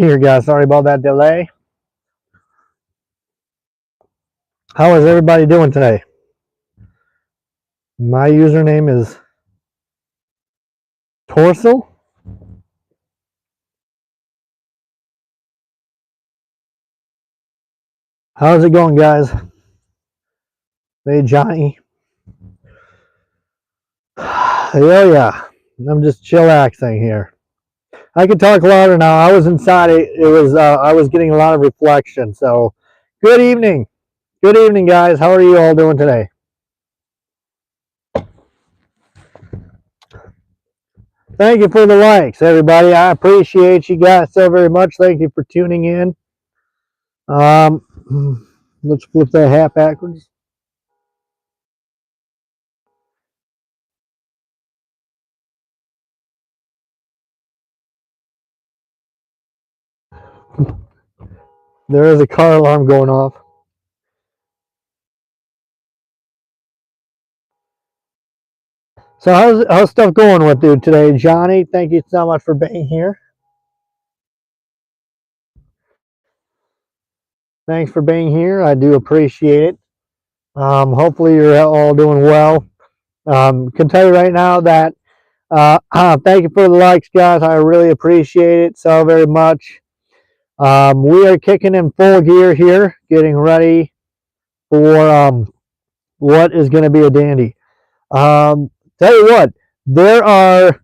Here, guys. Sorry about that delay. How is everybody doing today? My username is Torsil. How's it going, guys? Hey, Johnny. Oh, yeah. I'm just chillaxing here. I can talk louder now. I was inside. I was getting a lot of reflection. So, good evening. Good evening, guys. How are you all doing today? Thank you for the likes, everybody. I appreciate you guys so very much. Thank you for tuning in. Let's flip that hat backwards. There is a car alarm going off. So how's stuff going with you today, Johnny? Thank you so much for being here. Thanks for being here. I do appreciate it. Hopefully you're all doing well. Can tell you right now that thank you for the likes, guys. I really appreciate it so very much. We are kicking in full gear here, getting ready for what is going to be a dandy. Tell you what, there are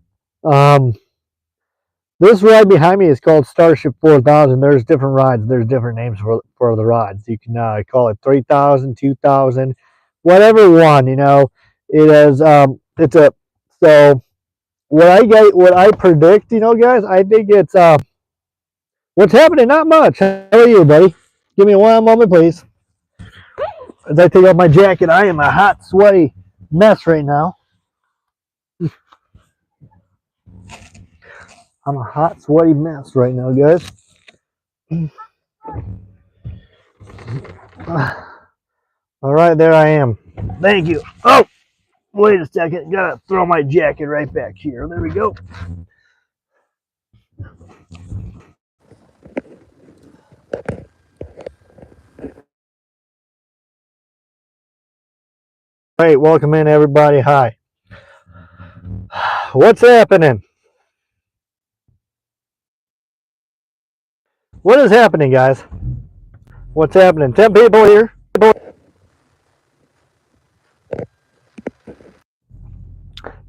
this ride behind me is called Starship 4000. There's different rides. There's different names for the rides. You can call it 3000, 2000, whatever one. You know, it is. It's a so what I predict. You know, guys, I think it's what's happening. Not much. How are you, buddy? Give me one moment, please. As I take off my jacket, I am a hot, sweaty mess right now. I'm a hot, sweaty mess right now, guys. All right, there I am. Thank you. Oh, wait a second. Gotta throw my jacket right back here. There we go. All right, welcome in, everybody. Hi. What's happening? What is happening, guys? What's happening? 10 people here.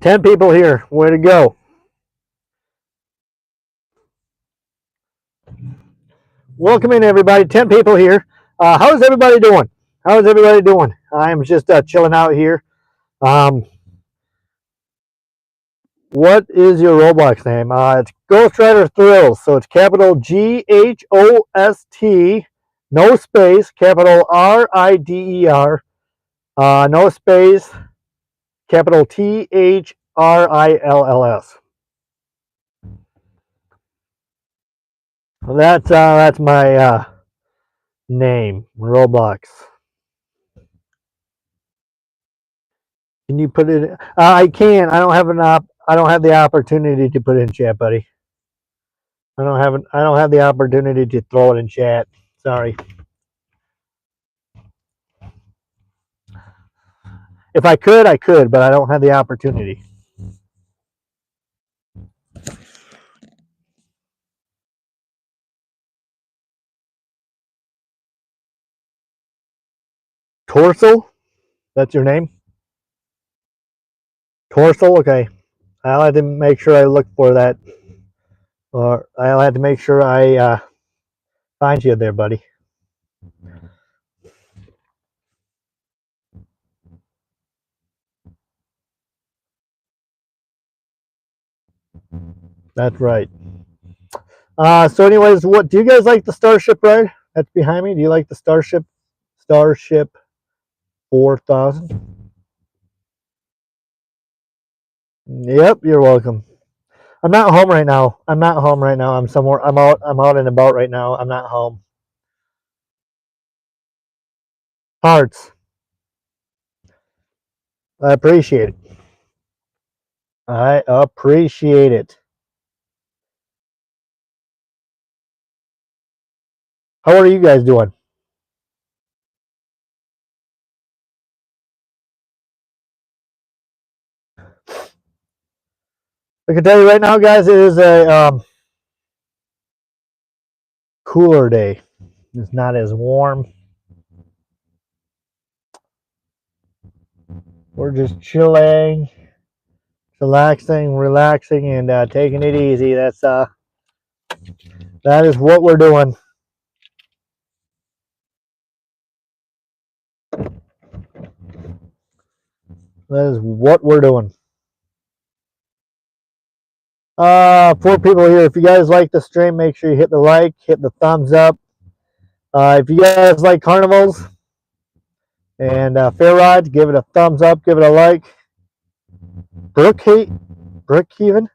10 people here. Way to go. Welcome in, everybody. 10 people here. How's everybody doing? How's everybody doing? I'm just chilling out here. What is your Roblox name? It's Ghost Rider Thrills. So it's capital GHOST, no space, capital RIDER, no space, capital THRILLS. That's my name, Roblox. Can you put it? I can. I don't have I don't have the opportunity to put it in chat, buddy. I don't have the opportunity to throw it in chat. Sorry. If I could, but I don't have the opportunity. Torso? That's your name? Torso? Okay. I'll have to make sure I look for that. Or I'll have to make sure I find you there, buddy. That's right. So anyways, what do you guys like the Starship ride? That's behind me. Do you like the Starship 4000? Yep, you're welcome. I'm not home right now. I'm not home right now. I'm somewhere. I'm out and about right now. I'm not home. Hearts. I appreciate it. I appreciate it. How are you guys doing? I can tell you right now, guys, it is a cooler day. It's not as warm. We're just chilling, relaxing, and taking it easy. That is what we're doing. That is what we're doing. 4 people here. If you guys like the stream, make sure you hit the like, hit the thumbs up. If you guys like carnivals and fair rides, give it a thumbs up, give it a like. Brookhaven.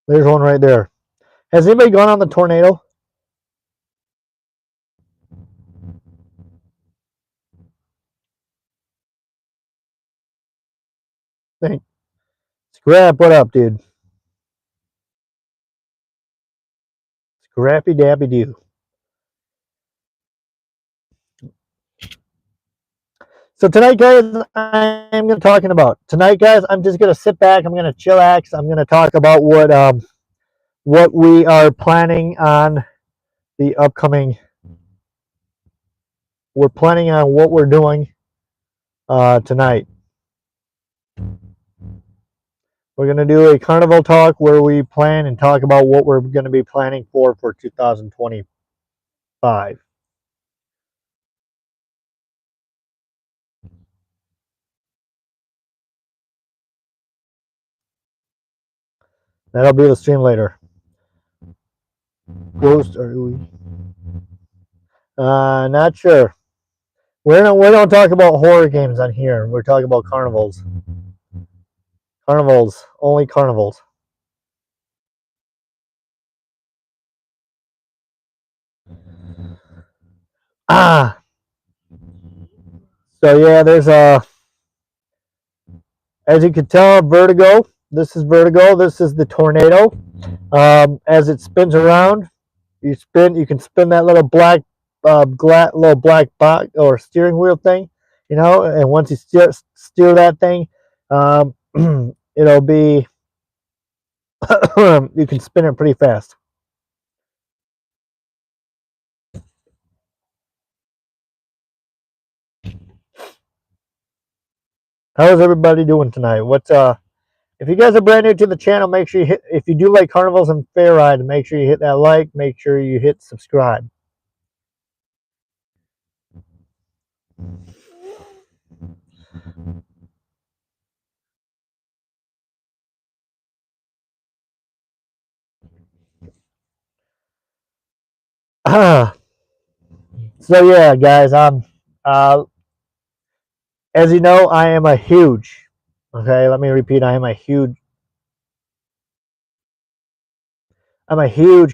There's one right there. Has anybody gone on the tornado? Think. Scrap, what up, dude? Scrappy dabby doo. So tonight, guys, I'm going to talking about tonight, guys. I'm just going to sit back. I'm going to chillax. I'm going to talk about what we are planning on the upcoming. We're planning on what we're doing tonight. We're going to do a carnival talk where we plan and talk about what we're going to be planning for 2025. That'll be the stream later. Ghost or not sure. We don't talk about horror games on here. We're talking about carnivals. Carnivals, only carnivals. Ah. So yeah, there's as you can tell, vertigo. This is vertigo. This is the tornado. As it spins around, you can spin that little black box or steering wheel thing, and once you steer that thing, it'll be you can spin it pretty fast. How's everybody doing tonight? If you guys are brand new to the channel, make sure you hit, if you do like carnivals and fair rides, make sure you hit that like, make sure you hit subscribe. So yeah, guys, as you know, I am a huge, okay, let me repeat, I'm a huge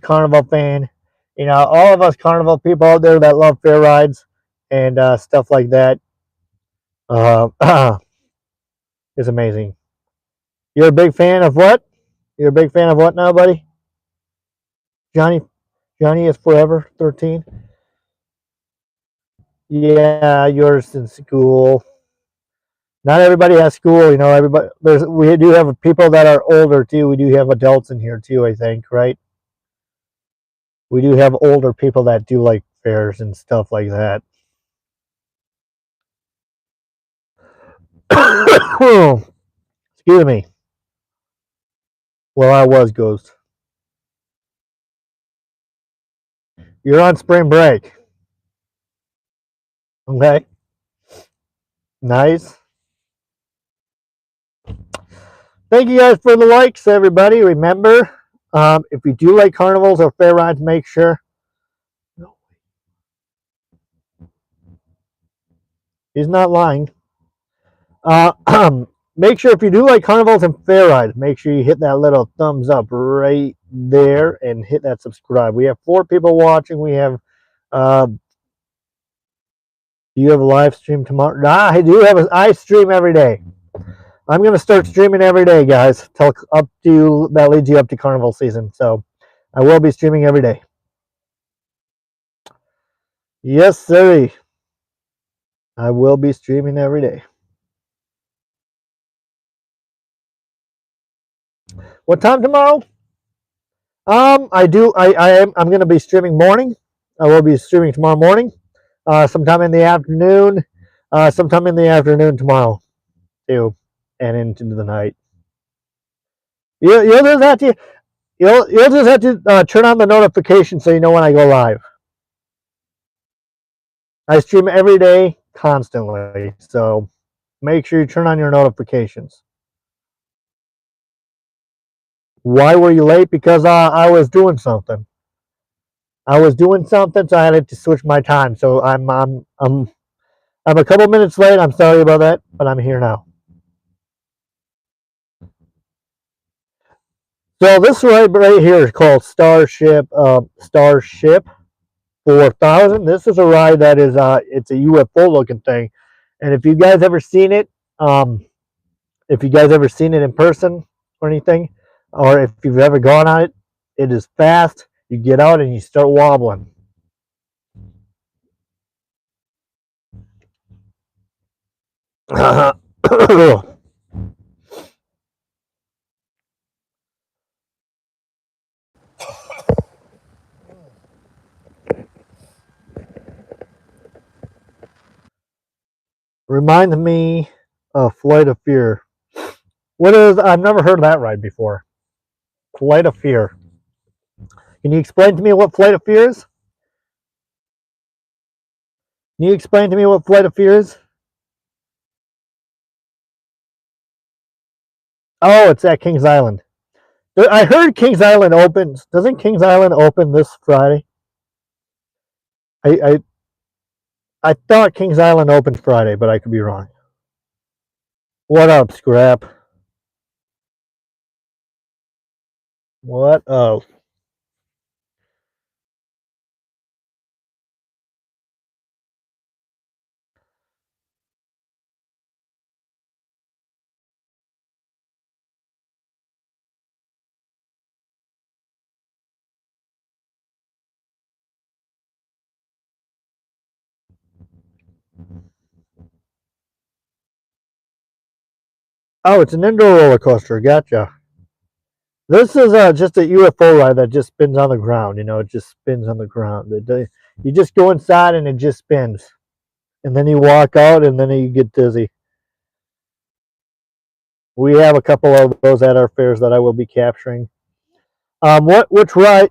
carnival fan. All of us carnival people out there that love fair rides and stuff like that is amazing. You're a big fan of what? You're a big fan of what now, buddy? Johnny is forever 13. Yeah, yours in school. Not everybody has school, everybody we do have people that are older too. We do have adults in here too, I think, right? We do have older people that do like fairs and stuff like that. Excuse me. Well, I was Ghost. You're on spring break. Okay. Nice. Thank you guys for the likes, everybody. Remember, if you do like carnivals or fair rides, make sure. He's not lying. Make sure if you do like carnivals and fair rides, make sure you hit that little thumbs up right there and hit that subscribe. We have 4 people watching. We have. Do you have a live stream tomorrow? I do have. I stream every day. I'm gonna start streaming every day, guys. Till up to that leads you up to carnival season. So I will be streaming every day. Yes, sir. I will be streaming every day. What time tomorrow? I'm going to be streaming morning. I will be streaming tomorrow morning. Sometime in the afternoon. Sometime in the afternoon tomorrow, too, and into the night. You'll just have to you'll just have to turn on the notification so you know when I go live. I stream every day constantly, so make sure you turn on your notifications. Why were you late? Because I was doing something. I was doing something, so I had to switch my time. So I'm a couple minutes late. I'm sorry about that, but I'm here now. So this right here is called Starship 4000. This is a ride that is it's a UFO looking thing, and um, if you guys ever seen it in person or anything, or if you've ever gone on it, it is fast. You get out and you start wobbling. Reminds me of Flight of Fear. What is? I've never heard of that ride before. Flight of Fear. Can you explain to me what Flight of Fear is? Can you explain to me what Flight of Fear is? Oh, it's at Kings Island. I heard Kings Island opens. Doesn't Kings Island open this Friday? I I, I thought Kings Island opened Friday, but I could be wrong. What up, Scrap? What up? Oh, it's an indoor roller coaster. Gotcha. This is just a UFO ride that just spins on the ground. You know, it just spins on the ground. You just go inside and it just spins, and then you walk out, and then you get dizzy. We have a couple of those at our fairs that I will be capturing. Which ride?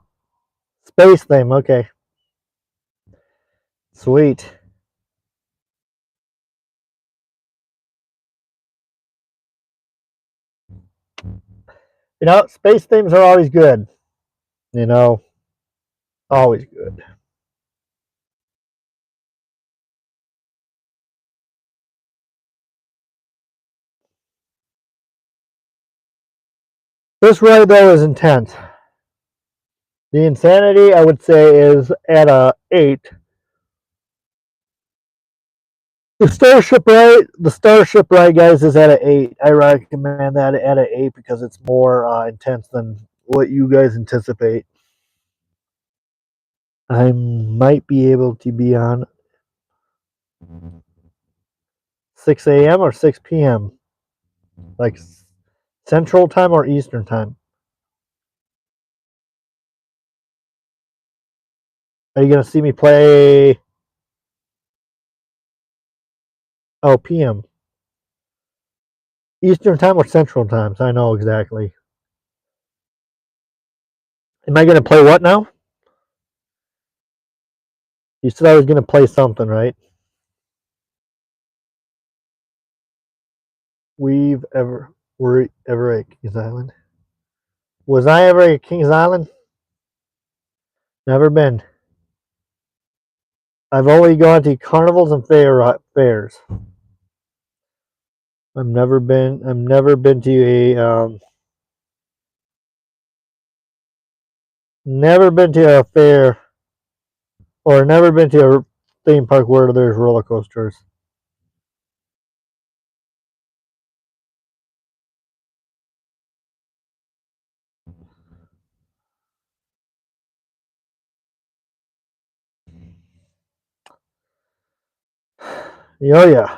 Space theme. Okay, sweet. You know, space themes are always good. You know, always good. This ride though is intense. The insanity, I would say, is at a 8. The Starship ride, guys, is at a 8. I recommend that at a 8 because it's more intense than what you guys anticipate. I might be able to be on 6 a.m. or 6 p.m. like Central Time or Eastern Time. Are you gonna see me play? Oh, p.m. Eastern Time or Central Time? So I know exactly. Am I gonna play what now? You said I was gonna play something, right? We've ever were ever at Kings Island? Was I ever at Kings Island? Never been. I've only gone to carnivals and fairs. I've never been to never been to a fair or never been to a theme park where there's roller coasters. Oh yeah.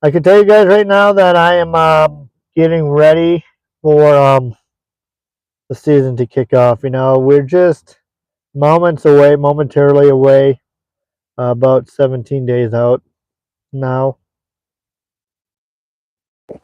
I can tell you guys right now that I am getting ready for the season to kick off. You know, we're just momentarily away, about 17 days out now. Wait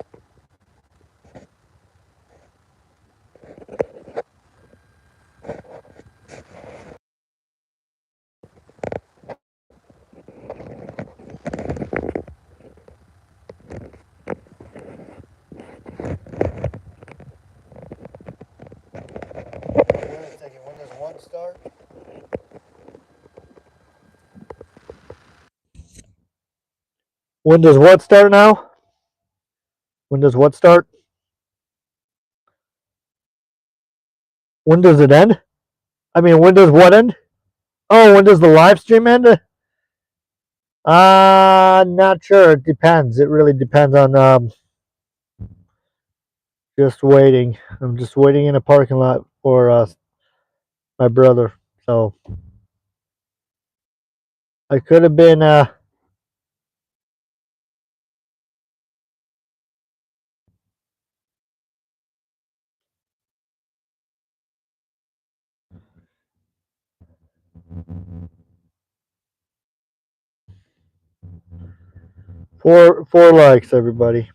a second. When does one start? When does what start now? When does what start? When does it end? I mean, when does what end? Oh, when does the live stream end? Not sure. It depends. It really depends on just waiting. I'm just waiting in a parking lot for my brother. So I could have been 4 likes, everybody.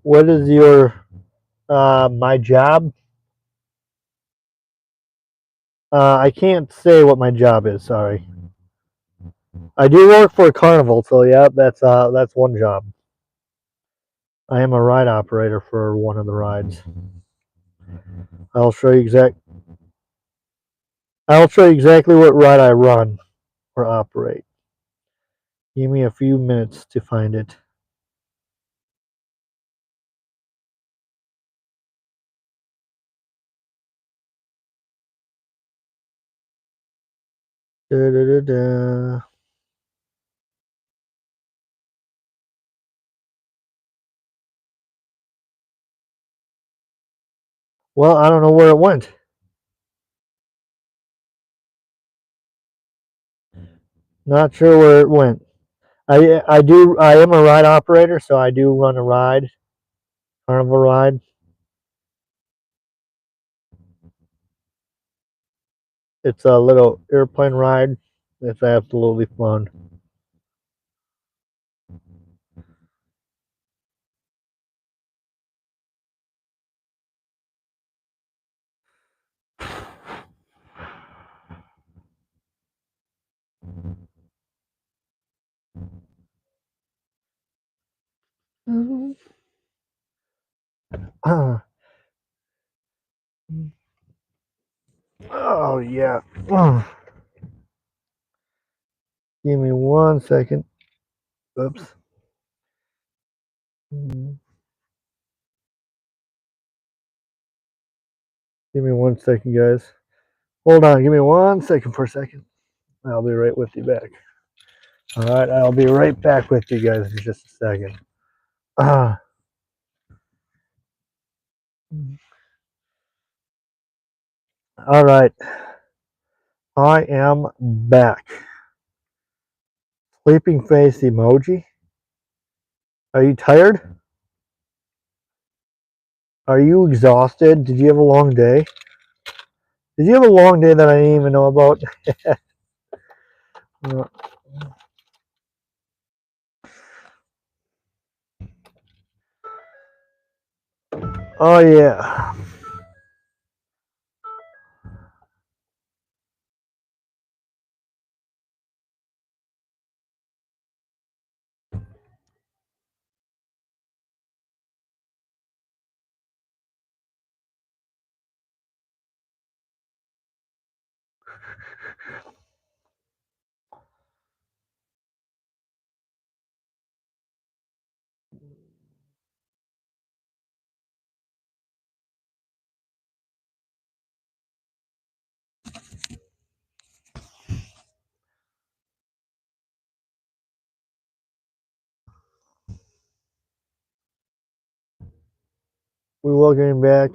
What is your my job? I can't say what my job is. Sorry. I do work for a carnival, so yeah, that's one job. I am a ride operator for one of the rides. I'll show you exact. I'll show you exactly what ride I run or operate. Give me a few minutes to find it. Da, da, da, da. Well, I don't know where it went. Not sure where it went. I am a ride operator, so I do run a ride, carnival ride. It's a little airplane ride. It's absolutely fun. Oh yeah. Give me 1 second. Oops. Give me 1 second, guys. Hold on. Give me 1 second for a second. I'll be right with you back. All right. I'll be right back with you guys in just a second. All right. I am back. Sleeping face emoji. Are you tired? Are you exhausted? Did you have a long day? Did you have a long day that I didn't even know about? Oh yeah. We welcome back.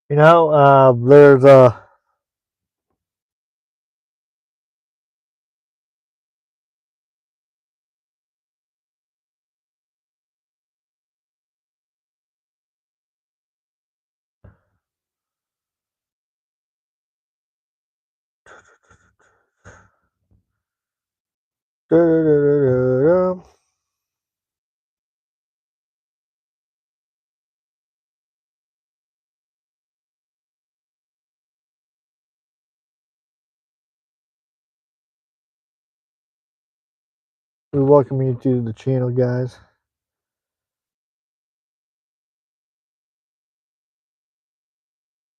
You know, there's a we're welcome you to the channel, guys.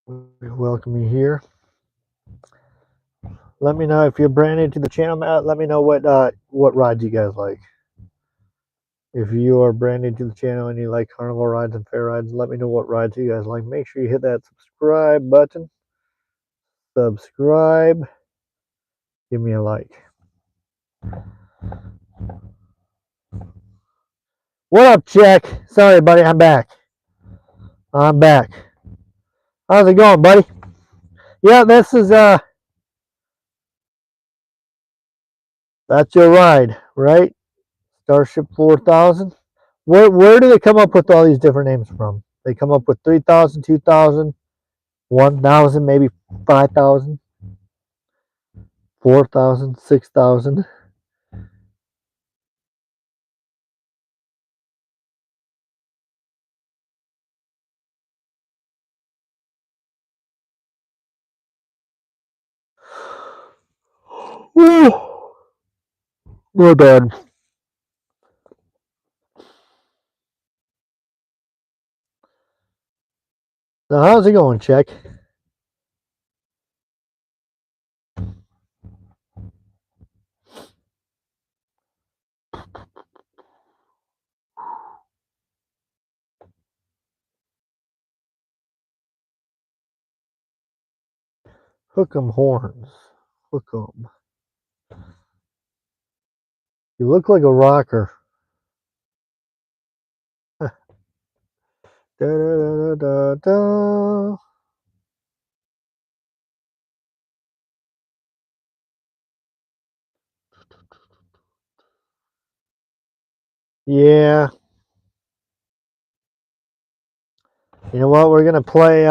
We welcome you here. Let me know if you're brand new to the channel, Matt. Let me know what rides you guys like. If you are brand new to the channel and you like carnival rides and fair rides, let me know what rides you guys like. Make sure you hit that subscribe button. Subscribe. Give me a like. What up, Jack? Sorry, buddy. I'm back. I'm back. How's it going, buddy? Yeah, this is that's your ride, right? Starship 4000. Where do they come up with all these different names from? They come up with 3,000, 2,000, 1,000, maybe 5,000, 4,000, 6,000. We're done. So how's it going, Check? Hook 'em horns. Hook 'em. You look like a rocker. Da, da, da, da, da. Yeah. You know what? We're gonna play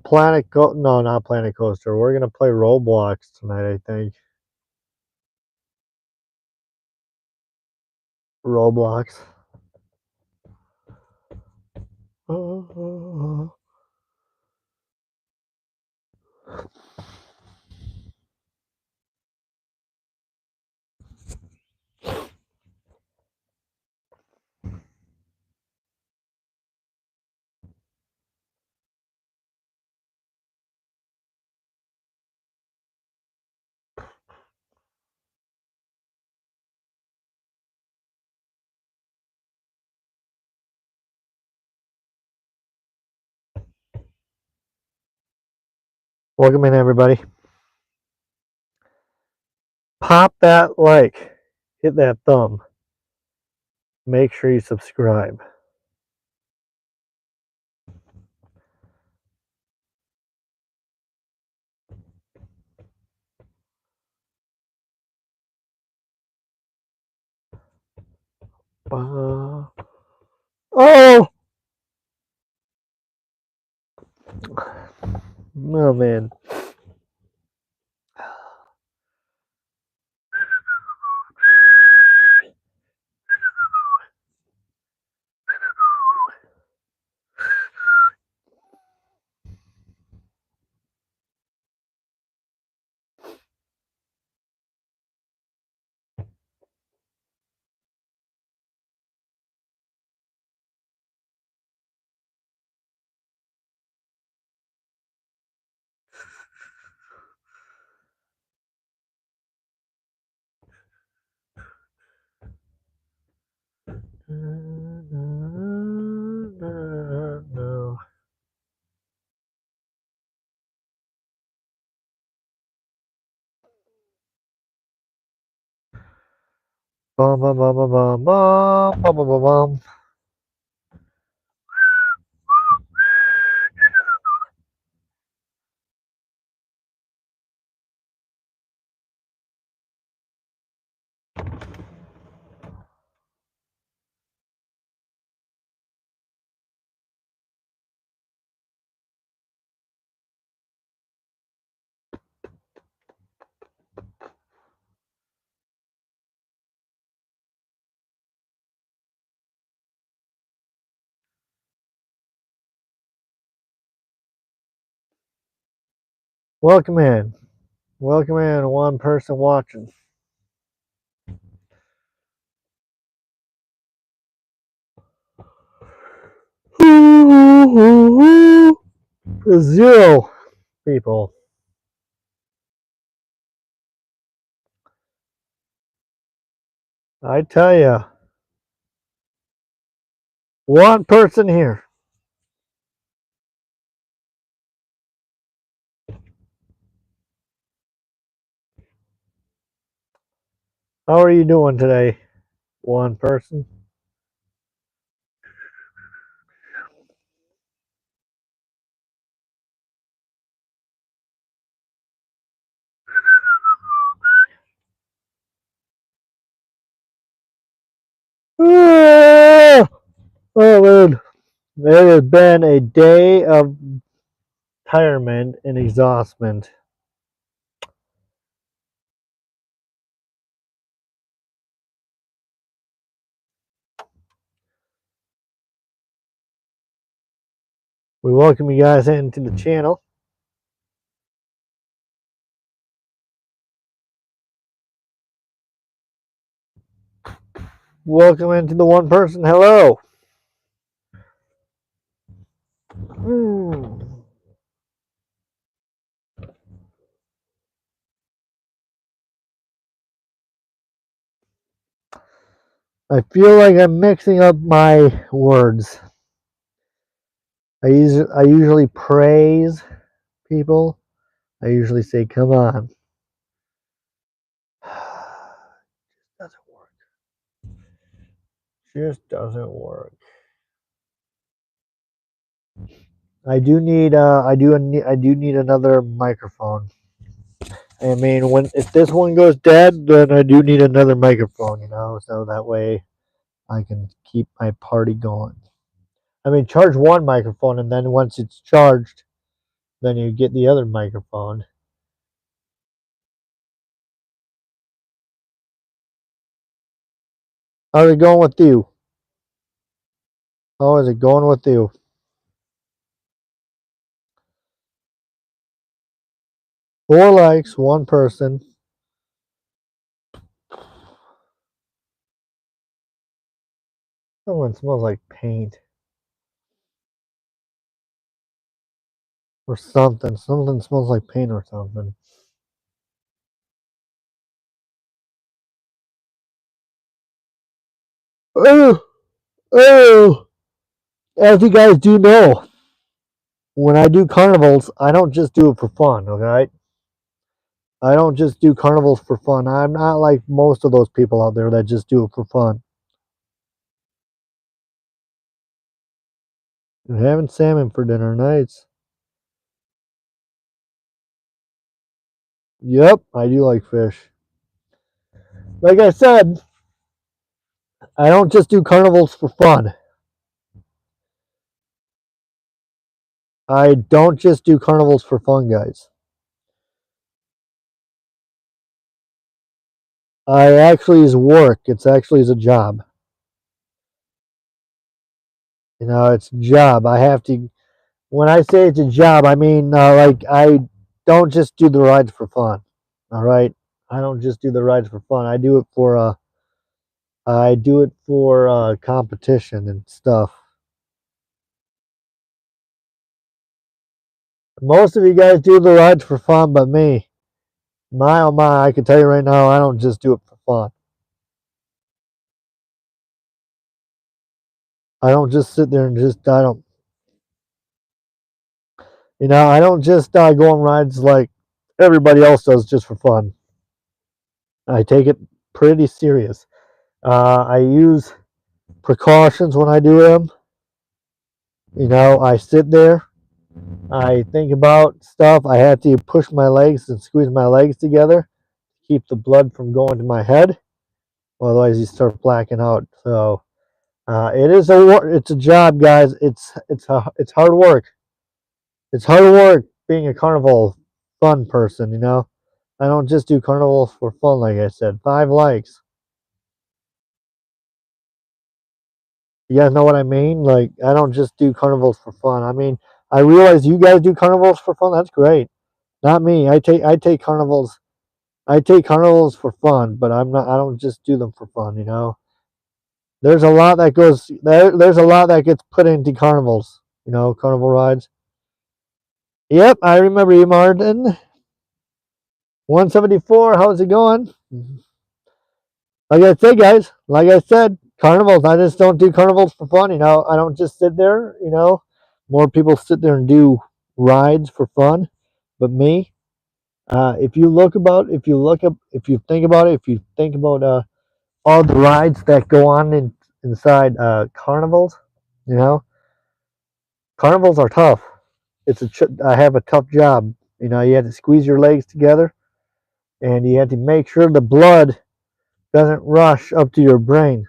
Planet no, not Planet Coaster. We're gonna play Roblox tonight, I think. Roblox. Welcome in, everybody. Pop that like. Hit that thumb. Make sure you subscribe. Oh! Oh, man. No. Bum, bum, bum, bum, bum, bum, bum, bum, bum, bum. Welcome in. Welcome in, one person watching. Zero people. I tell you, one person here. How are you doing today, one person? Oh man, it has been a day of retirement and exhaustment. We welcome you guys into the channel. Welcome into the one person. Hello. I feel like I'm mixing up my words. I usually praise people. I usually say, "Come on." Doesn't work. Just doesn't work. I do need I do need another microphone. I mean, when if this one goes dead, then I do need another microphone, so that way I can keep my party going. I mean, charge one microphone, and then once it's charged, then you get the other microphone. How's it going with you? How is it going with you? 4 likes, one person. Someone smells like paint or something. Something smells like paint or something. Oh, oh. As you guys do know, when I do carnivals, I don't just do it for fun, okay? I don't just do carnivals for fun. I'm not like most of those people out there that just do it for fun. I'm having salmon for dinner, nice. Yep, I do like fish. Like I said, I don't just do carnivals for fun. I don't just do carnivals for fun, guys. I actually is work. It's actually is a job. It's a job. I have to. When I say it's a job, I mean like I don't just do the rides for fun. All right, I don't just do the rides for fun. I do it for competition and stuff. Most of you guys do the rides for fun, but me, my oh my, I can tell you right now, I don't just do it for fun. I don't just sit there and I don't, I don't just go on rides like everybody else does just for fun. I take it pretty serious. I use precautions when I do them. I sit there, I think about stuff. I have to push my legs and squeeze my legs together to keep the blood from going to my head. Otherwise, you start blacking out. So it's a job, guys. It's hard work. It's hard work being a carnival fun person. I don't just do carnivals for fun, like I said. 5 likes. You guys know what I mean? Like, I don't just do carnivals for fun. I mean, I realize you guys do carnivals for fun. That's great. Not me. I take carnivals. I take carnivals for fun, but I don't just do them for fun. There's a lot that goes there's a lot that gets put into carnivals, carnival rides. Yep, I remember you, Martin. 174, how's it going? Like I said, carnivals. I just don't do carnivals for fun. I don't just sit there. More people sit there and do rides for fun, but me, if you look up, if you think about it, if you think about all the rides that go on inside carnivals, you know, carnivals are tough. I have a tough job. You have to squeeze your legs together, and you have to make sure the blood doesn't rush up to your brain,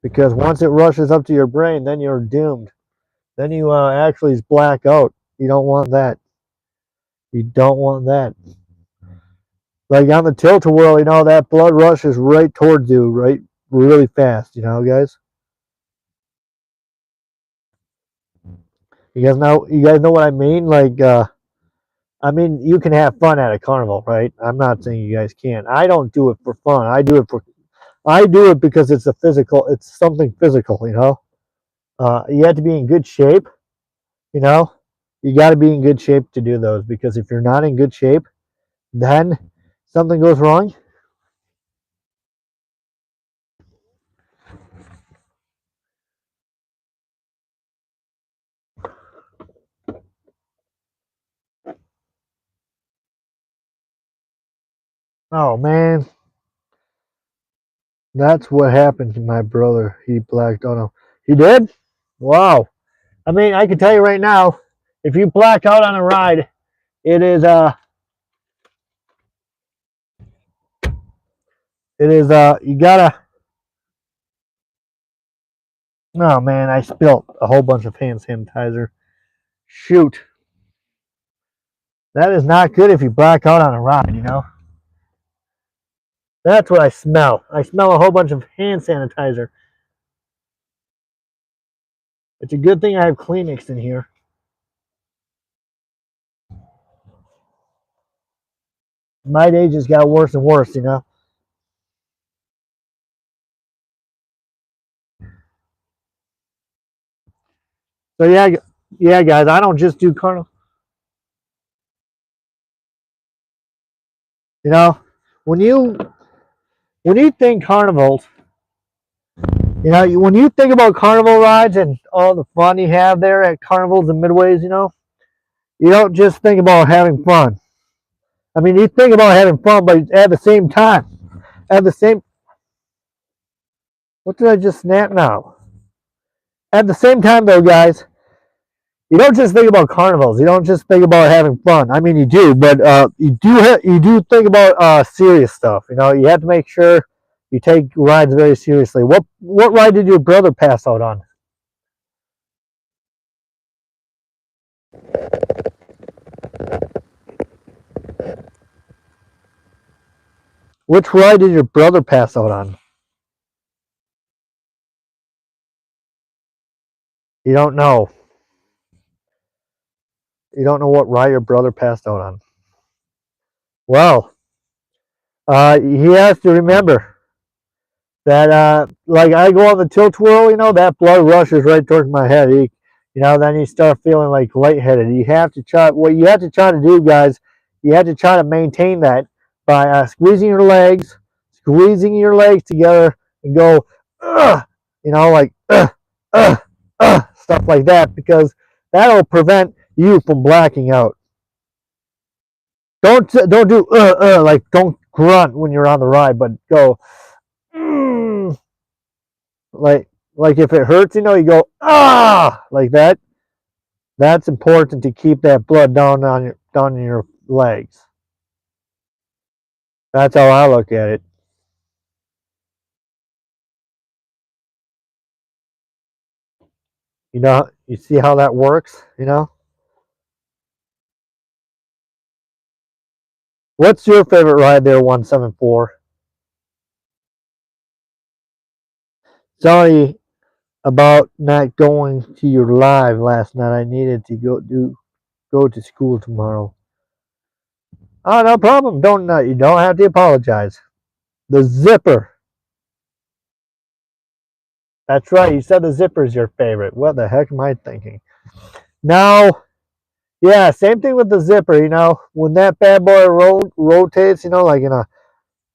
because once it rushes up to your brain, then you're doomed. Then you actually black out. You don't want that. You don't want that. Like on the tilt-a-whirl, that blood rushes right towards you, right, really fast. Guys. You guys know what I mean? Like, I mean, you can have fun at a carnival, right? I'm not saying you guys can't. I don't do it for fun. I do it because it's something physical. You have to be in good shape. You know, you got to be in good shape to do those, because if you're not in good shape, then something goes wrong. Oh man, that's what happened to my brother. He blacked out. He did? Wow. I mean, I can tell you right now, if you black out on a ride, it is you gotta. No man, I spilt a whole bunch of hand sanitizer. Shoot, that is not good if you black out on a ride. That's what I smell. I smell a whole bunch of hand sanitizer. It's a good thing I have Kleenex in here. My day just got worse and worse. So yeah, guys, I don't just do carnival. You know, when you when you think carnivals, when you think about carnival rides and all the fun you have there at carnivals and midways, you don't just think about having fun. I mean, you think about having fun, but at the same, what did I just snap now? At the same time, though, guys, you don't just think about carnivals. You don't just think about having fun. I mean, you do, but you do think about serious stuff. You have to make sure you take rides very seriously. What ride did your brother pass out on? Which ride did your brother pass out on? You don't know. You don't know what ride your brother passed out on. Well, he has to remember that, like I go on the tilt whirl, that blood rushes right towards my head. Then you start feeling like lightheaded. What you have to try to do, guys, you have to try to maintain that by squeezing your legs together and go, ugh, like, stuff like that, because that'll prevent you from blacking out. Don't do like, don't grunt when you're on the ride, but go. Mm. like if it hurts, you know, you go ah like that. That's important to keep that blood down in your legs. That's how I look at it. You know, you see how that works. You know, what's your favorite ride there? 174. Sorry about not going to your live last night. I needed to go to school tomorrow. Oh, no problem. Don't you don't have to apologize. The zipper. That's right. You said the zipper is your favorite. What the heck am I thinking? Now, yeah, same thing with the zipper. You know, when that bad boy rotates, you know, like in a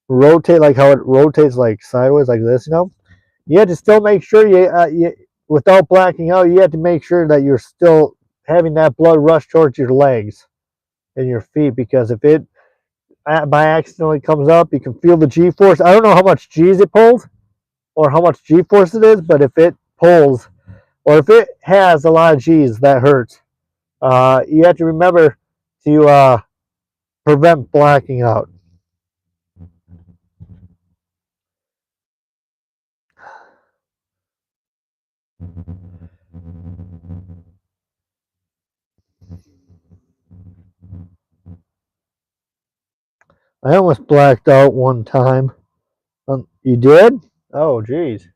rotate, like how it rotates like sideways, like this. You know, you have to still make sure you without blacking out. You have to make sure that you're still having that blood rush towards your legs and your feet, because if it by accidentally comes up, you can feel the G force. I don't know how much G's it pulls or how much G force it is, but if it pulls or if it has a lot of G's, that hurts. You have to remember to prevent blacking out. I almost blacked out one time. You did? Oh, geez.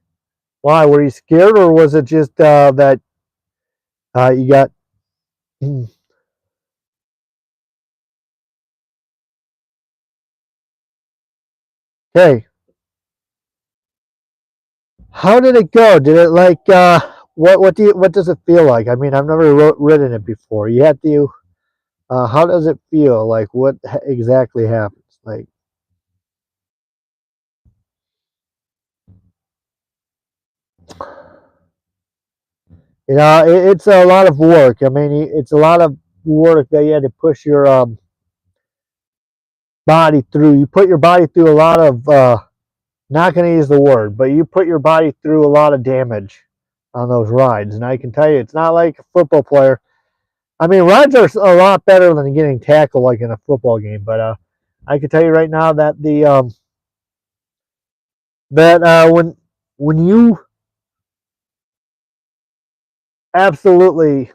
Why? Were you scared, or was it just that you got? Hey, how did it go? Did it like what does it feel like? I mean, I've never ridden it before. You had to. How does it feel? Like what exactly happens? Like you know, it's a lot of work. I mean, it's a lot of work that you had to push your body through. You put your body through a lot of not going to use the word, but you put your body through a lot of damage on those rides. And I can tell you, it's not like a football player. I mean, rides are a lot better than getting tackled like in a football game. But I can tell you right now that the that when you absolutely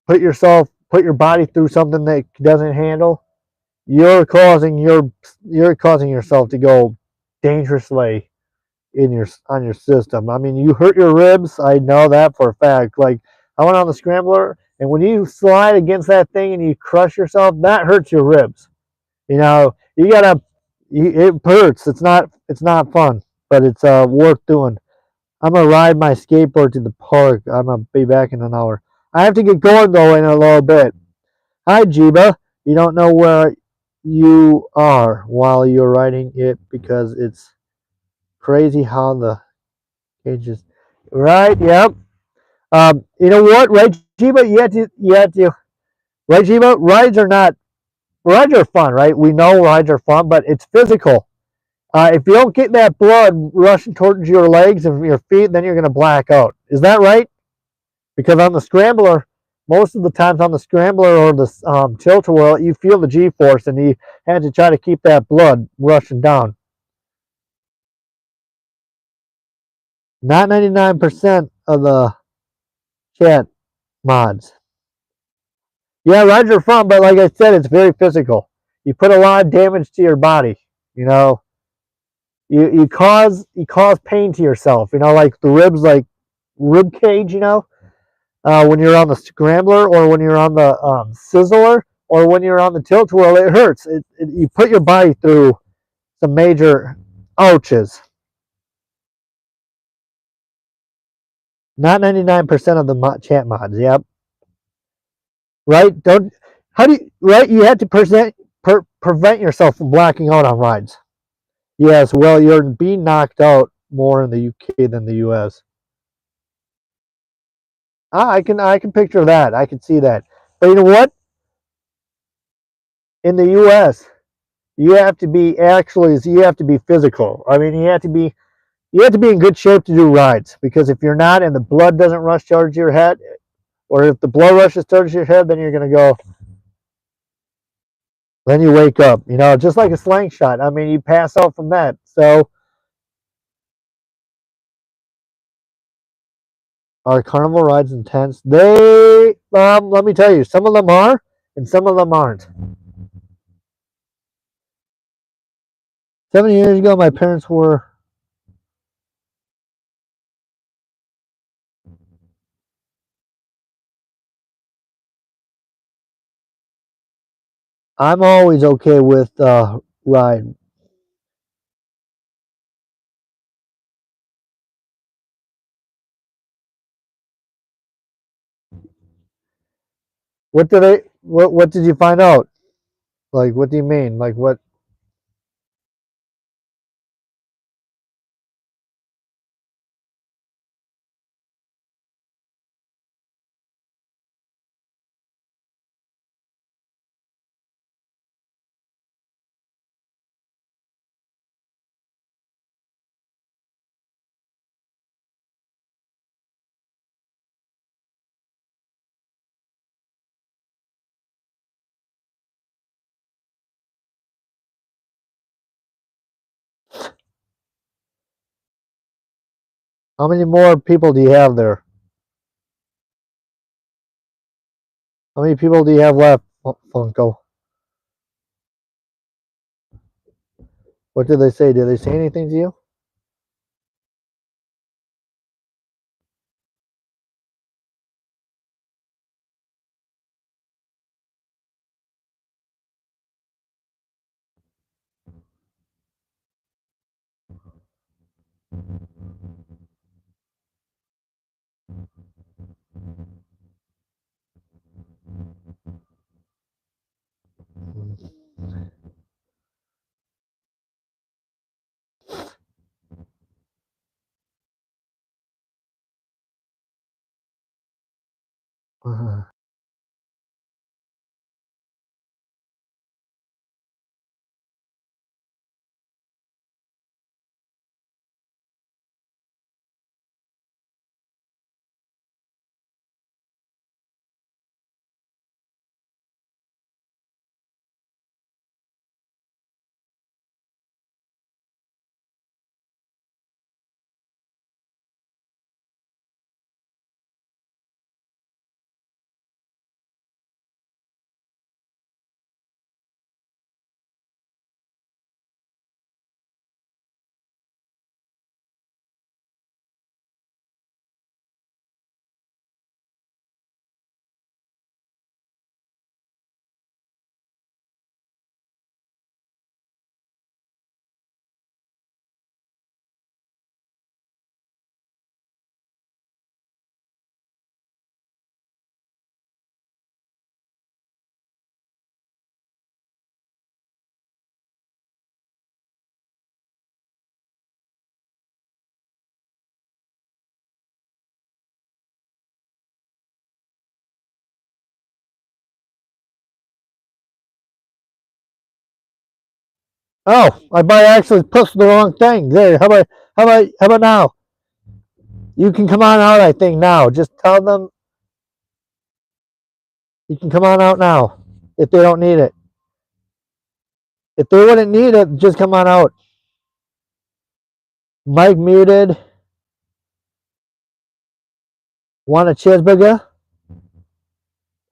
put your body through something that it doesn't handle, you're causing yourself to go dangerously in your on your system. I mean, you hurt your ribs. I know that for a fact. Like I went on the scrambler, and when you slide against that thing and you crush yourself, that hurts your ribs. You know, it hurts. It's not fun, but it's worth doing. I'm gonna ride my skateboard to the park. I'm gonna be back in an hour. I have to get going though in a little bit. Hi, Jiba. You don't know where you are while you're riding it because it's crazy how the cages. Right? Yep. You know what? Right, Jiba? You have to. Right, Jiba? Rides are fun, right? We know rides are fun, but it's physical. If you don't get that blood rushing towards your legs and your feet, then you're going to black out. Is that right? Because on the scrambler, most of the times on the scrambler or the tilt-a-whirl, you feel the G-force, and you had to try to keep that blood rushing down. Not 99% of the chat mods. Yeah, rides are fun, but like I said, it's very physical. You put a lot of damage to your body. You know, you cause pain to yourself. You know, like the ribs, like rib cage. You know, when you're on the scrambler or when you're on the sizzler or when you're on the tilt whirl, it hurts. You put your body through some major ouches. Not 99% of the chat mods. Yep. Right. Don't. How do you? Right. You have to prevent yourself from blacking out on rides. Yes. Well, you're being knocked out more in the UK than the US. I can picture that. I can see that. But you know what? In the US, you have to be physical. I mean, you have to be You have to be in good shape to do rides, because if you're not and the blood doesn't rush towards your head, or if the blood rushes towards your head, then you're going to go, then you wake up, just like a slingshot. I mean, you pass out from that. So, are carnival rides intense? Let me tell you, some of them are, and some of them aren't. 7 years ago, my parents were. I'm always okay with ride. What did they? What did you find out? Like, what do you mean? Like, what? How many more people do you have there? How many people do you have left, Funko? What did they say? Did they say anything to you? Oh, I might actually pushed the wrong thing. There. How about now? You can come on out. I think now. Just tell them you can come on out now if they don't need it. If they wouldn't need it, just come on out. Mike muted. Want a cheeseburger?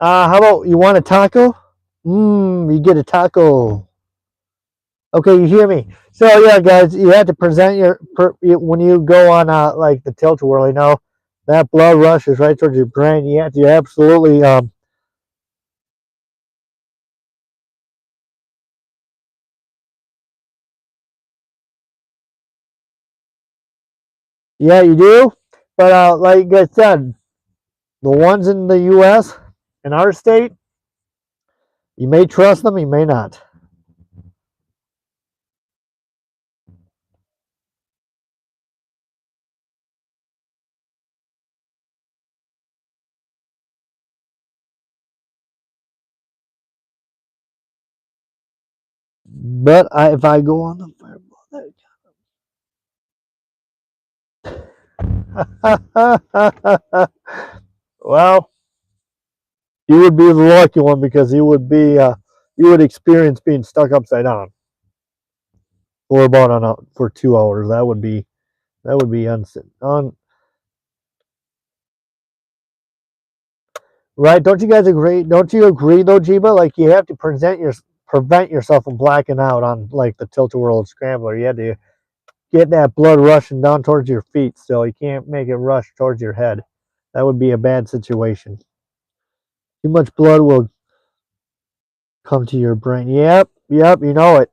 How about you want a taco? You get a taco. Okay, you hear me. So yeah, guys, you have to present when you go on like the tilt whirl. That blood rushes right towards your brain. You have to absolutely yeah, you do. But like I said, the ones in the U.S. in our state, you may trust them, you may not. But if I go on the fireball, Well, you would be the lucky one because you would experience being stuck upside down for about for 2 hours. That would be right. Don't you guys agree? Don't you agree though, Jiba? Like you have to prevent yourself from blacking out on like the tilt-a-whirl scrambler. You had to get that blood rushing down towards your feet, so you can't make it rush towards your head. That would be a bad situation. Too much blood will come to your brain. Yep, yep, you know it.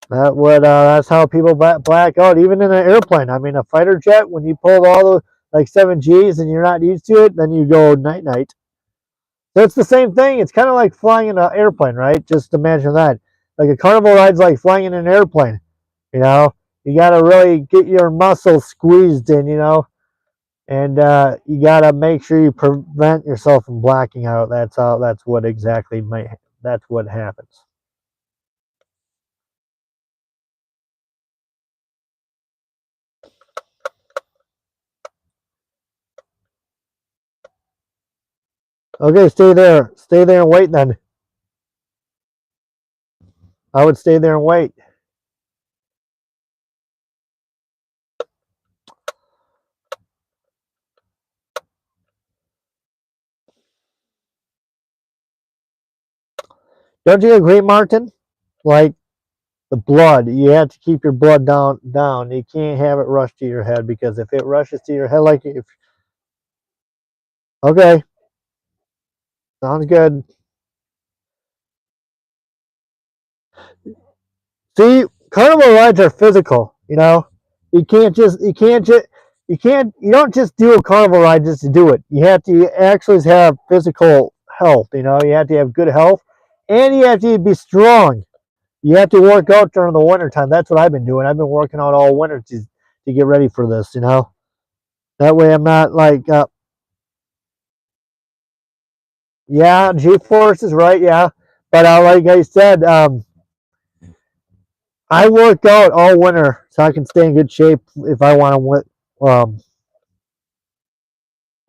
That's how people black out, even in an airplane. I mean, a fighter jet, when you pull all the like 7Gs and you're not used to it, then you go night night. So it's the same thing. It's kind of like flying in an airplane, right? Just imagine that. Like a carnival ride's like flying in an airplane. You know, you got to really get your muscles squeezed in. And you got to make sure you prevent yourself from blacking out. That's what exactly that's what happens. Okay, stay there and wait. Then I would stay there and wait. Don't you agree, Martin? Like the blood, you have to keep your blood down. You can't have it rush to your head, because if it rushes to your head, like if okay, sounds good. See, carnival rides are physical. You don't just do a carnival ride just to do it. You have to actually have physical health. You have to have good health, and you have to be strong. You have to work out during the winter time. That's what I've been doing. I've been working out all winter to get ready for this. That way I'm not like, yeah, G-force is right, yeah. But like I said, I work out all winter so I can stay in good shape if I want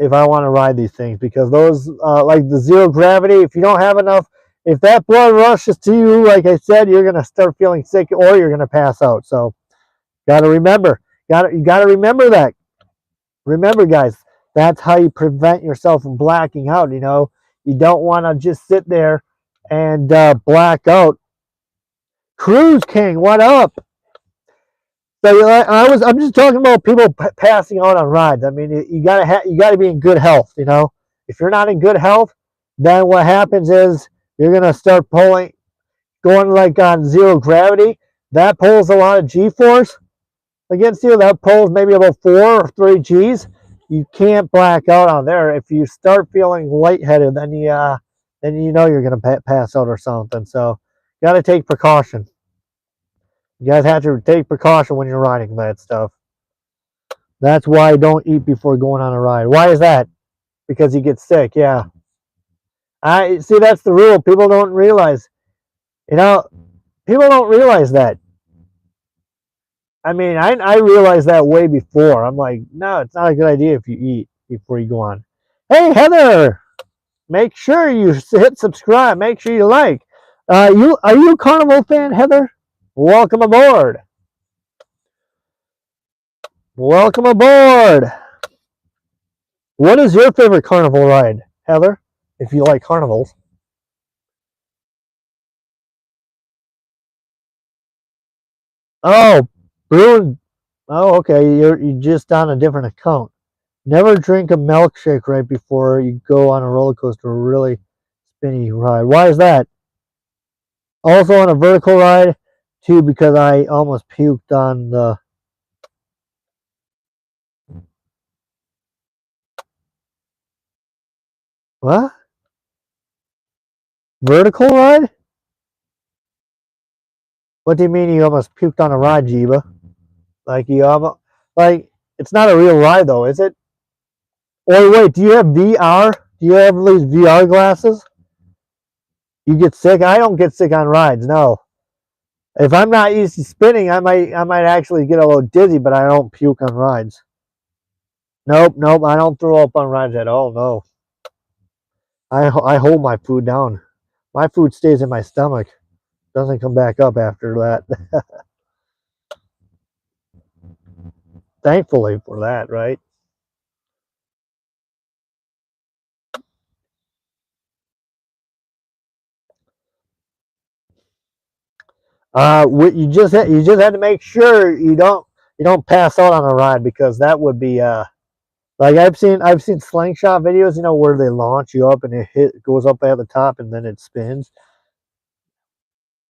to ride these things, because those like the zero gravity, if you don't have enough, if that blood rushes to you, like I said, you're gonna start feeling sick or you're gonna pass out. So gotta remember, you gotta remember that. Remember, guys, that's how you prevent yourself from blacking out. You don't want to just sit there and black out. Cruise King, what up? So I'm just talking about people passing out on rides. I mean, you gotta be in good health. If you're not in good health, then what happens is you're gonna start going like on zero gravity. That pulls a lot of G-force against you. That pulls maybe about 4 or 3 Gs. You can't black out on there. If you start feeling lightheaded, then you know you're gonna pass out or something. So you gotta take precaution. You guys have to take precaution when you're riding that stuff. That's why I don't eat before going on a ride. Why is that? Because you get sick. Yeah. I see. That's the rule. People don't realize. You know, people don't realize that. I mean, I realized that way before. I'm like, no, it's not a good idea if you eat before you go on. Hey, Heather, make sure you hit subscribe. Make sure you like. Are you a Carnival fan, Heather? Welcome aboard. Welcome aboard. What is your favorite carnival ride, Heather? If you like carnivals. Oh, Bruin. Oh, okay. You're just on a different account. Never drink a milkshake right before you go on a roller coaster or really spinny ride. Why is that? Also on a vertical ride, too, because I almost puked on the. What? Vertical ride? What do you mean you almost puked on a ride, Jiba? Like you almost like it's not a real ride though, is it? Or wait, do you have VR? Do you have these VR glasses? You get sick? I don't get sick on rides, no. If I'm not used to spinning, I might actually get a little dizzy, but I don't puke on rides. Nope, nope, I don't throw up on rides at all. No, I hold my food down. My food stays in my stomach. Doesn't come back up after that. Thankfully for that, right? What you just had to make sure you don't pass out on a ride, because that would be like I've seen slingshot videos, where they launch you up and goes up at the top and then it spins.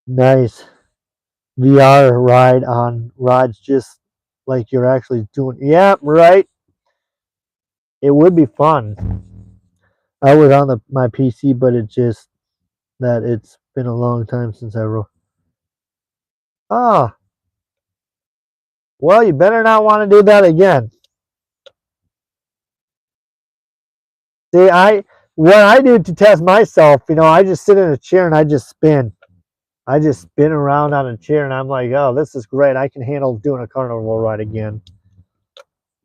Nice VR ride on rides, just like you're actually doing. Yeah, right. It would be fun. I was on my PC, but it just that it's been a long time since I wrote. Ah, well, you better not want to do that again. See, what I do to test myself, I just sit in a chair and I just spin. I just spin around on a chair and I'm like, oh, this is great. I can handle doing a carnival ride again.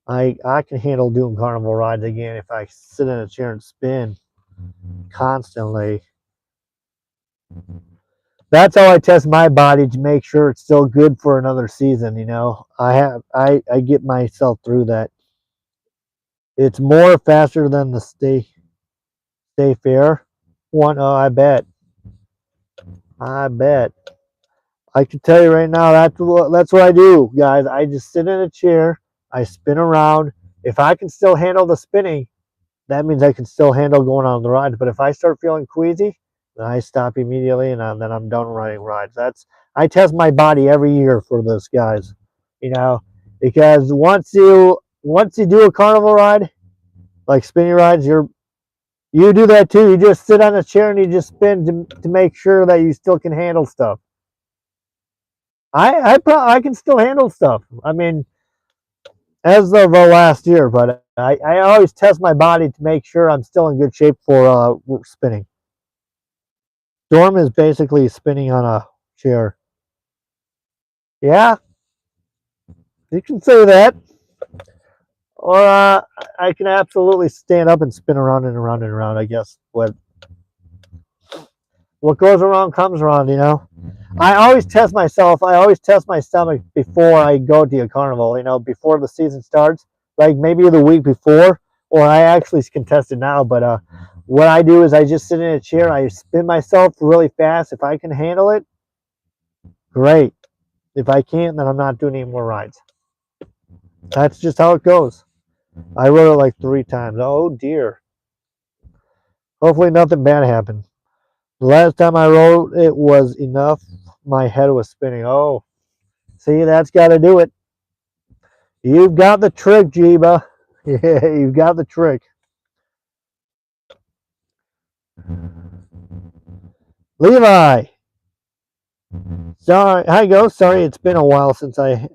I can handle doing carnival rides again if I sit in a chair and spin constantly. That's how I test my body to make sure it's still good for another season. I get myself through that. It's more faster than the stay fair one. Oh, I bet. I can tell you right now, that's what I do, guys. I just sit in a chair, I spin around. If I can still handle the spinning, that means I can still handle going on the rides. But if I start feeling queasy, then I stop immediately, and then I'm done riding rides. I test my body every year for this, guys. You know, because once you do a carnival ride, like spinning rides, you do that too. You just sit on a chair and you just spin to make sure that you still can handle stuff. I can still handle stuff. I mean, as of last year, but I always test my body to make sure I'm still in good shape for spinning. Storm is basically spinning on a chair. Yeah, you can say that. Or I can absolutely stand up and spin around and around and around. I guess what goes around comes around. I always test myself. I always test my stomach before I go to a carnival. Before the season starts, like maybe the week before, or I actually can test it now. But what I do is I just sit in a chair. I spin myself really fast. If I can handle it, great. If I can't, then I'm not doing any more rides. That's just how it goes. I wrote it like 3 times. Oh dear. Hopefully nothing bad happened. The last time I wrote it was enough. My head was spinning. Oh, see, that's got to do it. You've got the trick, Jeeba. Yeah, you've got the trick. Levi. Sorry, hi go. Sorry, it's been a while since I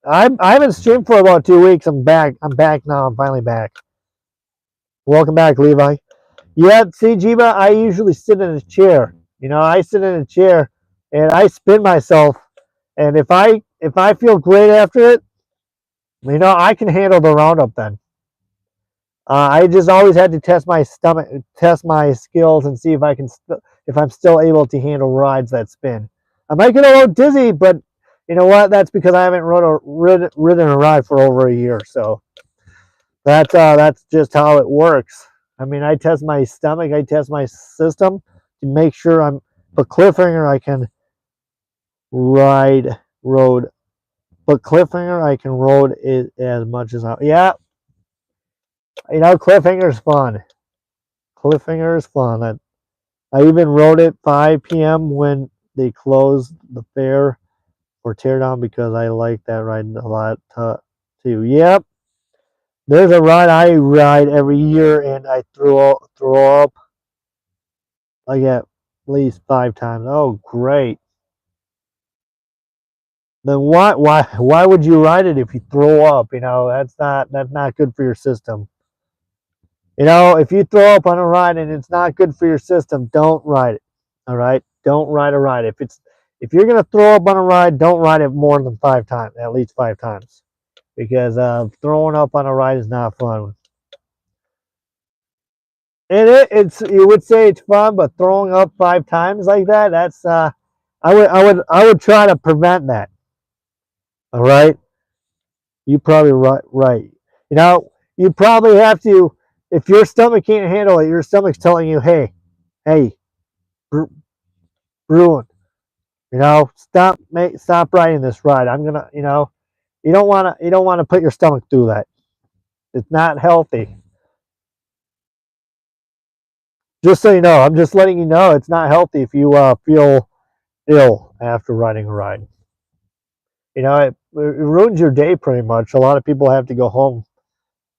haven't streamed for about 2 weeks. I'm back. I'm back now. I'm finally back. Welcome back, Levi. Yeah, see, Jeeba, I usually sit in a chair. I sit in a chair and I spin myself. And if I feel great after it, I can handle the roundup then. I just always had to test my stomach, test my skills, and see if I'm still able to handle rides that spin. I might get a little dizzy, but you know what? That's because I haven't ridden a ride for over a year. So that's just how it works. I mean, I test my stomach, I test my system to make sure I'm. But cliffhanger, I can ride road. But cliffhanger, I can road it as much as I. Yeah, cliffhanger is fun. Cliffhanger is fun. I even wrote it 5 p.m. when they closed the fair for teardown, because I like that ride a lot too. Yep, there's a ride I ride every year, and I throw up like at least 5 times. Oh, great! Then why would you ride it if you throw up? That's not good for your system. If you throw up on a ride and it's not good for your system, don't ride it. All right, don't ride a ride. if you're going to throw up on a ride, don't ride it more than 5 times, at least 5 times, because throwing up on a ride is not fun. And it's you would say it's fun, but throwing up 5 times like that's I would try to prevent that. All right, you probably right. You know, you probably have to, if your stomach can't handle it, your stomach's telling you, hey, Bruin, stop riding this ride. I'm gonna, you don't want to put your stomach through that. It's not healthy. Just so you know, I'm just letting you know it's not healthy if you feel ill after riding a ride. It ruins your day pretty much. A lot of people have to go home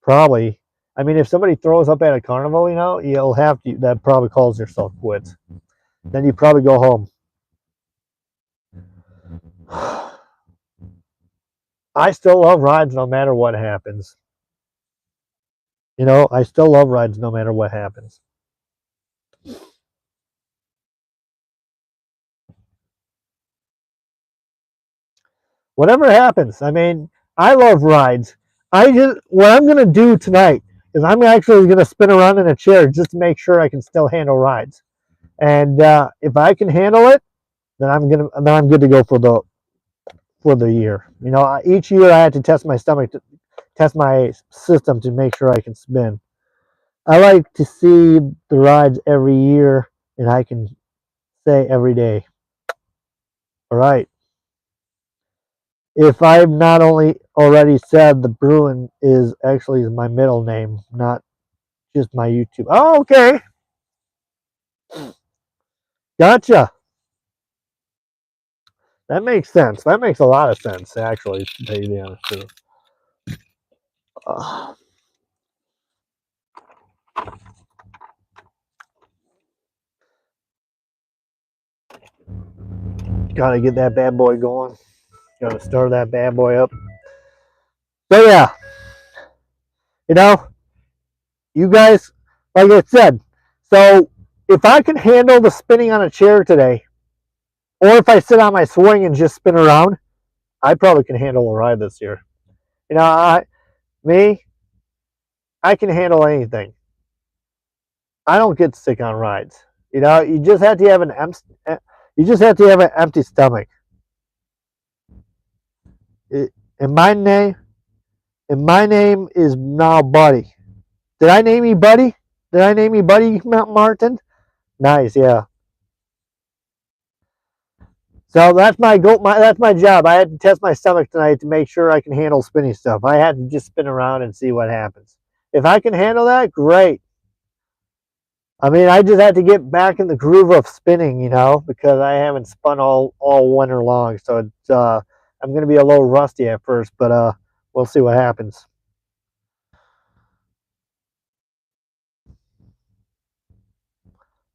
probably. I mean, if somebody throws up at a carnival, you'll have to. That probably calls yourself quits. Then you probably go home. I still love rides no matter what happens. I still love rides no matter what happens. Whatever happens. I mean, I love rides. What I'm gonna do tonight is I'm actually gonna spin around in a chair just to make sure I can still handle rides. And if I can handle it, then I'm good to go for the year. Each year I had to test my stomach, to test my system to make sure I can spin. I like to see the rides every year, and I can say every day, all right. If I've not only already said, the Bruin is actually my middle name, not just my YouTube. Oh, okay. Gotcha. That makes sense. That makes a lot of sense, actually, to tell you the honest truth. Uh, Gotta get that bad boy going. Gotta start that bad boy up. So, yeah, you know, you guys, like I said, so if I can handle the spinning on a chair today, or if I sit on my swing and just spin around, I probably can handle a ride this year. You know, me, I can handle anything. I don't get sick on rides. You just have to have an empty stomach. It, and my name, is now Buddy. Did I name you Buddy? Did I name you Buddy Martin? Nice, yeah. So that's my goal. That's my job. I had to test my stomach tonight to make sure I can handle spinny stuff. I had to just spin around and see what happens. If I can handle that, great. I mean, I just had to get back in the groove of spinning, because I haven't spun all winter long. So I'm going to be a little rusty at first, but we'll see what happens.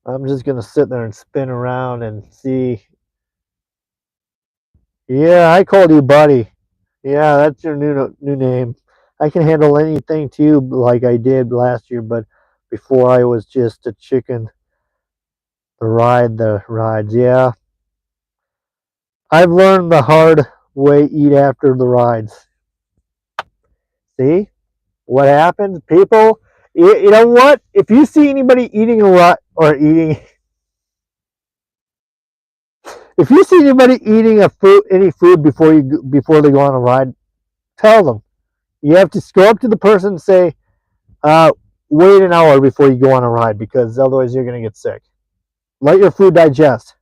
I'm just going to sit there and spin around and see. Yeah, I called you Buddy. Yeah, that's your new name. I can handle anything too, like I did last year, but before I was just a chicken to ride the rides. Yeah, I've learned the hard way, eat after the rides. See what happens, people? You know what? If you see anybody eating a lot or eating, if you see anybody eating any food before they go on a ride, tell them. You have to go up to the person and say, uh, wait an hour before you go on a ride, because otherwise you're going to get sick. Let your food digest.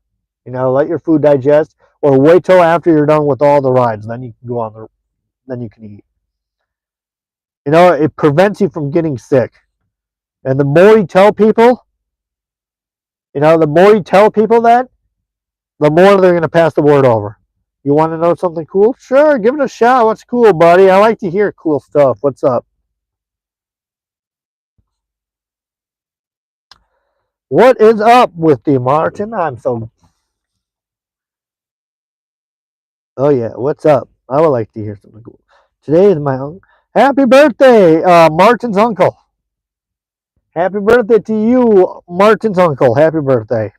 Let your food digest, or wait till after you're done with all the rides, then you can go on then you can eat. It prevents you from getting sick. And the more you tell people, that, the more they're going to pass the word over. You want to know something cool? Sure, give it a shot. What's cool, buddy? I like to hear cool stuff. What's up? What is up with you, Martin? Oh, yeah. What's up? I would like to hear something cool. Today is my uncle. Happy birthday, Martin's uncle. Happy birthday to you, Martin's uncle. Happy birthday.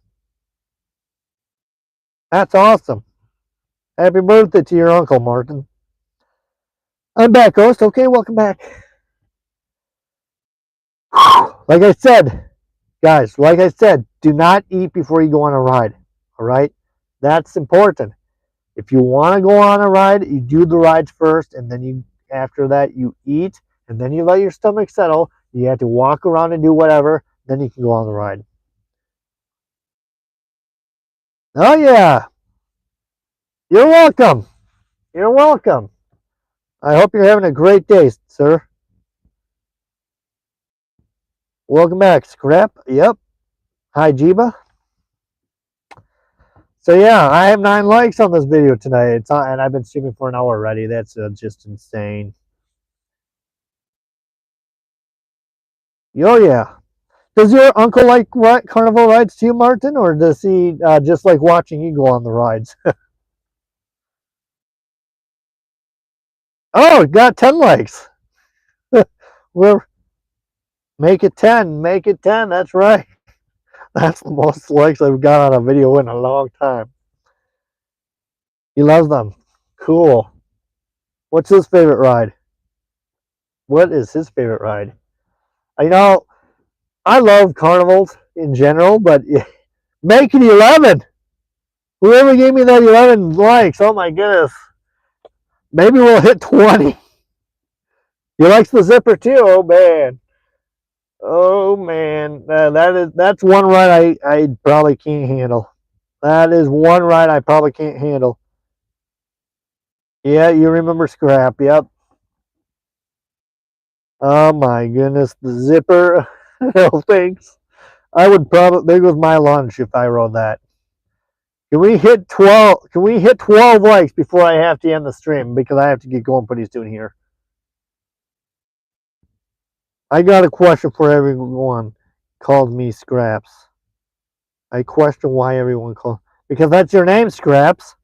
That's awesome. Happy birthday to your uncle, Martin. I'm back, host. Okay, welcome back. Like I said, guys, like I said, do not eat before you go on a ride. All right? That's important. If you want to go on a ride, you do the rides first, and then you after that you eat, and then you let your stomach settle. You have to walk around and do whatever, then you can go on the ride. Oh yeah. You're welcome. You're welcome. I hope you're having a great day, sir. Welcome back, Scrap. Yep. Hi, Jiba. So yeah, I have 9 likes on this video tonight. It's on, and I've been streaming for an hour already. That's just insane. Oh yeah. Does your uncle like carnival rides too, Martin, or does he just like watching you go on the rides? Oh, got 10 likes. We're make it 10. Make it 10. That's right. That's the most likes I've got on a video in a long time. He loves them. Cool. What's his favorite ride? What is his favorite ride? You know, I love carnivals in general, but make it 11. Whoever gave me that 11 likes, oh my goodness. Maybe we'll hit 20. He likes the zipper too. Oh man. Oh man. That's one ride I probably can't handle. That is one ride I probably can't handle. Yeah, you remember Scrap. Yep. Oh my goodness, the zipper. No thanks. I would probably there goes my lunch if I rode that. Can we hit 12? Can we hit 12 likes before I have to end the stream because I have to get going pretty soon here. I got a question for everyone called me Scraps. I question why everyone called because that's your name, Scraps.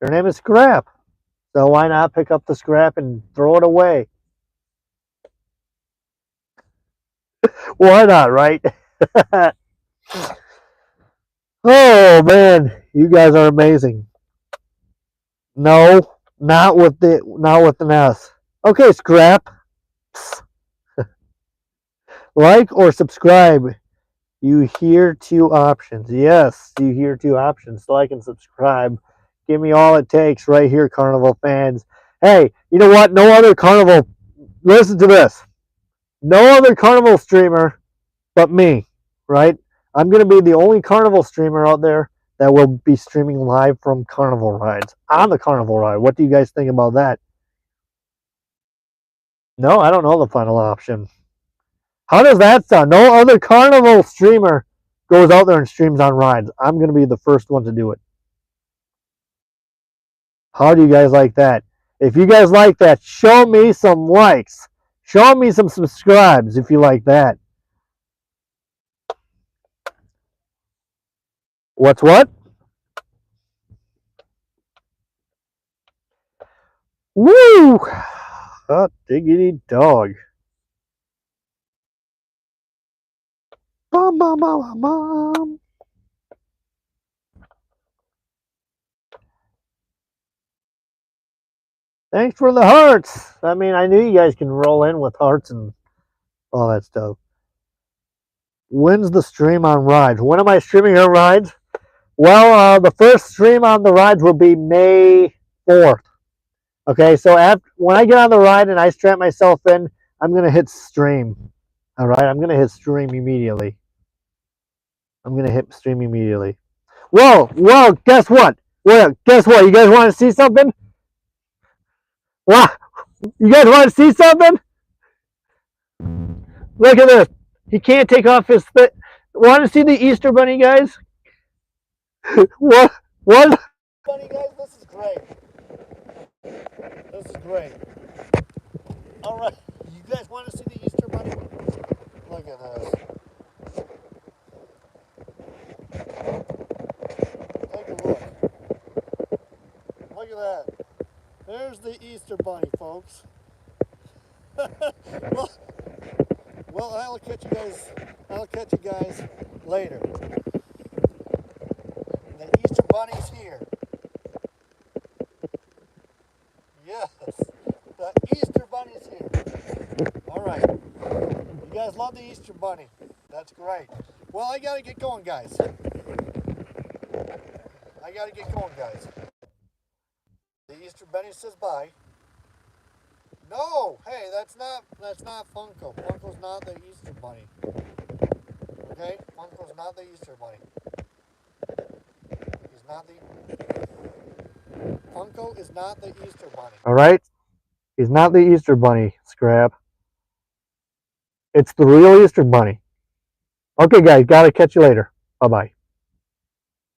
Your name is Scrap. So why not pick up the scrap and throw it away? Why not, right? Oh man, you guys are amazing. No, not with an S. Okay, Scrap. Like or subscribe. You hear 2 options. Yes, you hear 2 options. Like and subscribe. Give me all it takes right here, Carnival fans. Hey, you know what? No other Carnival. Listen to this. No other Carnival streamer but me, right? I'm going to be the only Carnival streamer out there that will be streaming live from Carnival rides on the Carnival ride. What do you guys think about that? No, I don't know the final option. How does that sound? No other Carnival streamer goes out there and streams on rides. I'm going to be the first one to do it. How do you guys like that? If you guys like that, show me some likes. Show me some subscribes if you like that. What's what? Woo! Hot diggity dog. Bum, bum, bum, bum. Thanks for the hearts. I mean, I knew you guys can roll in with hearts and all that stuff. When's the stream on rides? When am I streaming on rides? Well, the first stream on the rides will be May 4th. Okay, so when I get on the ride and I strap myself in, I'm going to hit stream. All right, I'm going to hit stream immediately. Whoa, guess what? Well, guess what? You guys want to see something? What? You guys want to see something? Look at this. He can't take off his fit. Want to see the Easter Bunny, guys? What? Bunny, guys, this is great. This is great. All right. You guys want to see the Easter Bunny? Look at this. Take a look. Look at that. There's the Easter Bunny, folks. well, I'll catch you guys later. The Easter Bunny's here. Bunny. That's great. Well, I gotta get going, guys. I gotta get going, guys. The Easter Bunny says bye. No, hey, that's not Funko. Funko's not the Easter Bunny. Okay, Funko's not the Easter Bunny. He's not the Funko is not the Easter Bunny. All right, he's not the Easter Bunny, Scrap. It's the real Easter Bunny. Okay, guys, gotta catch you later. Bye bye.